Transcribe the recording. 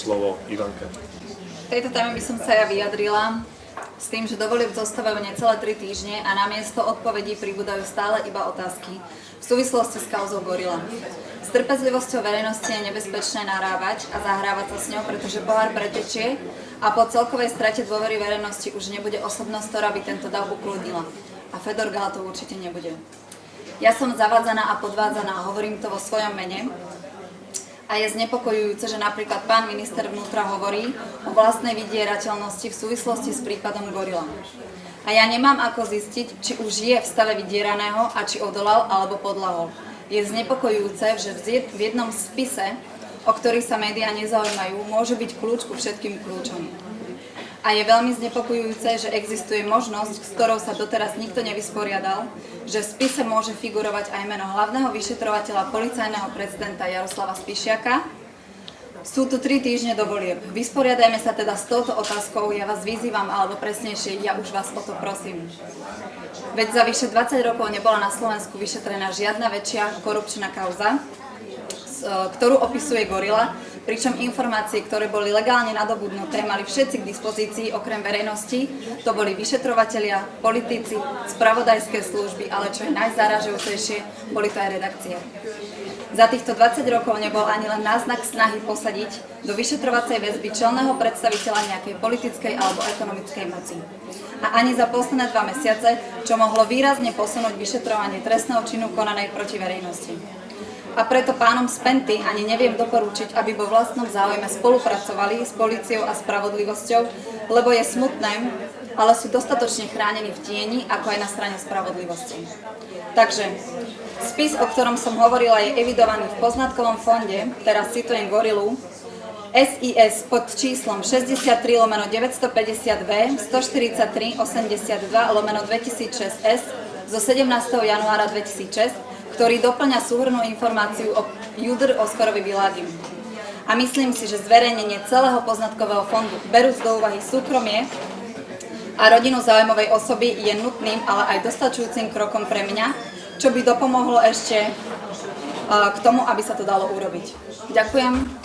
slovo Ivanke. V tejto téme by som sa ja vyjadrila s tým, že do volieb zostávajú necelé 3 týždne a namiesto odpovedí pribúdajú stále iba otázky v súvislosti s kauzou Gorila. S trpezlivosťou verejnosti je nebezpečné narávať a zahrávať sa s ňou, pretože pohár pretečie a po celkovej strate dôvery verejnosti už nebude osobnosť, ktorá by tento dav ukludnila. A Fedor Gala to určite nebude. Ja som zavádzaná a podvádzaná, hovorím to vo svojom mene. A je znepokojujúce, že napríklad pán minister vnútra hovorí o vlastnej vydierateľnosti v súvislosti s prípadom Gorila. A ja nemám ako zistiť, či už je v stave vydieraného a či odolal alebo podľahol. Je znepokojujúce, že v jednom spise, o ktorý sa médiá nezaujímajú, môže byť kľúč ku všetkým kľúčom. A je veľmi znepokojujúce, že existuje možnosť, s ktorou sa doteraz nikto nevysporiadal, že v spise môže figurovať aj meno hlavného vyšetrovateľa policajného prezidenta Jaroslava Spišiaka. Sú tu 3 týždne do volieb. Vysporiadajme sa teda s touto otázkou, ja vás vyzývam, alebo presnejšie, ja už vás o to prosím. Veď za vyše 20 rokov nebola na Slovensku vyšetrená žiadna väčšia korupčná kauza, ktorú opisuje Gorila, pričom informácie, ktoré boli legálne nadobudnuté, mali všetci k dispozícii, okrem verejnosti. To boli vyšetrovatelia, politici, spravodajské služby, ale čo je najzáražujúcejšie, boli to aj redakcie. Za týchto 20 rokov nebol ani len náznak snahy posadiť do vyšetrovacej väzby čelného predstaviteľa nejakej politickej alebo ekonomickej moci. A ani za posledné 2 mesiace, čo mohlo výrazne posunúť vyšetrovanie trestného činu konanej proti verejnosti. A preto pánom z Penty ani neviem doporučiť, aby vo vlastnom záujme spolupracovali s políciou a spravodlivosťou, lebo je smutné, ale sú dostatočne chránení v tieni, ako aj na strane spravodlivosti. Takže spis, o ktorom som hovorila, je evidovaný v poznatkovom fonde, teraz citujem Gorilu, SIS pod číslom 63/950V 143/82/2006S zo 17. januára 2006, ktorý doplňa súhrnnú informáciu o Judr Oskorovi Világim. A myslím si, že zverejnenie celého poznatkového fondu, berúc do úvahy súkromie a rodinu záujmovej osoby, je nutným, ale aj dostačujúcim krokom pre mňa, čo by dopomohlo ešte k tomu, aby sa to dalo urobiť. Ďakujem.